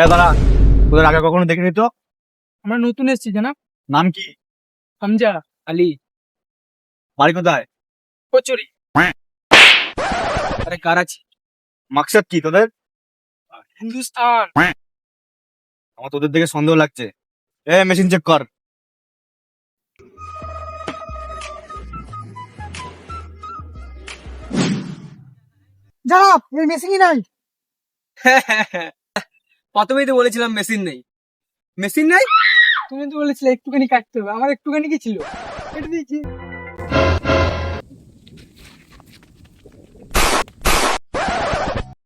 দাঁড়া, তোদের আগে কখনো দেখিনি তো। আমরা নতুন এসেছি জানাব। নাম কি? হামজা আলী। বাড়ি কোথায়? কচুরি। আরে কারাচি। মাকসাদ কি তোদের? হিন্দুস্তান। আমার তোদের দেখে সন্দেহ লাগছে। মেশিন চেক কর। জানাব এই মেশিনই নাই। প্রথমেই তো বলেছিলাম মেশিন নেই। মেশিন নাই? তুমি তো বলেছিলে একটুখানি কাটতে হবে, আমার একটুখানি কি ছিল, কেটে দিয়েছি।